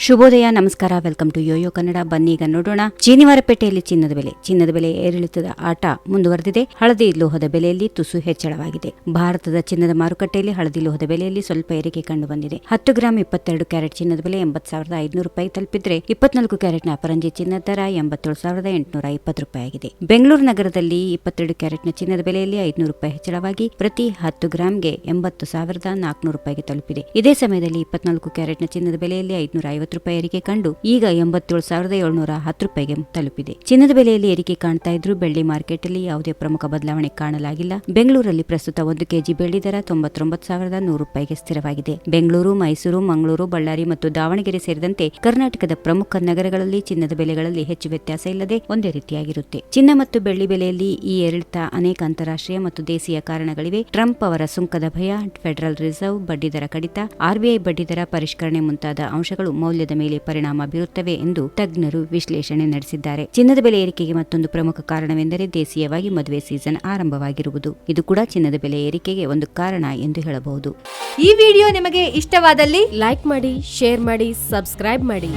ಶುಭೋದಯ, ನಮಸ್ಕಾರ. Welcome to YoYo Kannada. ಬನ್ನಿ ಈಗ ನೋಡೋಣ ಶನಿವಾರಪೇಟೆಯಲ್ಲಿ ಚಿನ್ನದ ಬೆಲೆ ಏರಿಳಿತದ ಆಟ ಮುಂದುವರೆದಿದೆ. ಹಳದಿ ಲೋಹದ ಬೆಲೆಯಲ್ಲಿ ತುಸು ಹೆಚ್ಚಳವಾಗಿದೆ. ಭಾರತದ ಚಿನ್ನದ ಮಾರುಕಟ್ಟೆಯಲ್ಲಿ ಹಳದಿ ಲೋಹದ ಬೆಲೆಯಲ್ಲಿ ಸ್ವಲ್ಪ ಏರಿಕೆ ಕಂಡು ಬಂದಿದೆ. 10 ಗ್ರಾಂ 22 ಕ್ಯಾರೆಟ್ ಚಿನ್ನದ ಬೆಲೆ 80,500 ರೂಪಾಯಿ ತಲುಪಿದ್ರೆ 24 ಕ್ಯಾರೆಟ್ನ ಅಪರಂಜಿ ಚಿನ್ನದ ದರ 87,820 ರೂಪಾಯಿ ಆಗಿದೆ. ಬೆಂಗಳೂರು ನಗರದಲ್ಲಿ 22 ಕ್ಯಾರೆಟ್ನ ಚಿನ್ನದ ಬೆಲೆಯಲ್ಲಿ 500 ರೂಪಾಯಿ ಹೆಚ್ಚಳವಾಗಿ ಪ್ರತಿ 10 ಗ್ರಾಂಗೆ 80,400 ರೂಪಾಯಿಗೆ ತಲುಪಿದೆ. ಇದೇ ಸಮಯದಲ್ಲಿ 24 ಕ್ಯಾರೆಟ್ನ ಚಿನ್ನದ ಬೆಲೆಯಲ್ಲಿ 550 ರೂಪಾಯಿ ಏರಿಕೆ ಕಂಡು ಈಗ 87,710 ರೂಪಾಯಿಗೆ ತಲುಪಿದೆ. ಚಿನ್ನದ ಬೆಲೆಯಲ್ಲಿ ಏರಿಕೆ ಕಾಣ್ತಾ ಇದ್ರೂ ಬೆಳ್ಳಿ ಮಾರ್ಕೆಟ್ ಅಲ್ಲಿ ಯಾವುದೇ ಪ್ರಮುಖ ಬದಲಾವಣೆ ಕಾಣಲಾಗಿಲ್ಲ. ಬೆಂಗಳೂರಲ್ಲಿ ಪ್ರಸ್ತುತ 1 ಕೆಜಿ ಬೆಳ್ಳಿ ದರ 99,100 ರೂಪಾಯಿಗೆ ಸ್ಥಿರವಾಗಿದೆ. ಬೆಂಗಳೂರು, ಮೈಸೂರು, ಮಂಗಳೂರು, ಬಳ್ಳಾರಿ ಮತ್ತು ದಾವಣಗೆರೆ ಸೇರಿದಂತೆ ಕರ್ನಾಟಕದ ಪ್ರಮುಖ ನಗರಗಳಲ್ಲಿ ಚಿನ್ನದ ಬೆಲೆಗಳಲ್ಲಿ ಹೆಚ್ಚು ವ್ಯತ್ಯಾಸ ಇಲ್ಲದೆ ಒಂದೇ ರೀತಿಯಾಗಿರುತ್ತೆ. ಚಿನ್ನ ಮತ್ತು ಬೆಳ್ಳಿ ಬೆಲೆಯಲ್ಲಿ ಈ ಏರಿಳಿತ ಅನೇಕ ಅಂತಾರಾಷ್ಟ್ರೀಯ ಮತ್ತು ದೇಶೀಯ ಕಾರಣಗಳಿವೆ. ಟ್ರಂಪ್ ಅವರ ಸುಂಕದ ಭಯ, ಫೆಡರಲ್ ರಿಸರ್ವ್ ಬಡ್ಡಿದರ ಕಡಿತ, ಆರ್ಬಿಐ ಬಡ್ಡಿದರ ಪರಿಷ್ಕರಣೆ ಮುಂತಾದ ಅಂಶಗಳು ಮೌಲ್ಯದ ಮೇಲೆ ಪರಿಣಾಮ ಬೀರುತ್ತವೆ ಎಂದು ತಜ್ಞರು ವಿಶ್ಲೇಷಣೆ ನಡೆಸಿದ್ದಾರೆ. ಚಿನ್ನದ ಬೆಲೆ ಏರಿಕೆಗೆ ಮತ್ತೊಂದು ಪ್ರಮುಖ ಕಾರಣವೆಂದರೆ ದೇಶೀಯವಾಗಿ ಮದುವೆ ಸೀಸನ್ ಆರಂಭವಾಗಿರುವುದು. ಇದು ಕೂಡ ಚಿನ್ನದ ಬೆಲೆ ಏರಿಕೆಗೆ ಒಂದು ಕಾರಣ ಎಂದು ಹೇಳಬಹುದು. ಈ ವಿಡಿಯೋ ನಿಮಗೆ ಇಷ್ಟವಾದಲ್ಲಿ ಲೈಕ್ ಮಾಡಿ, ಶೇರ್ ಮಾಡಿ, ಸಬ್ಸ್ಕ್ರೈಬ್ ಮಾಡಿ.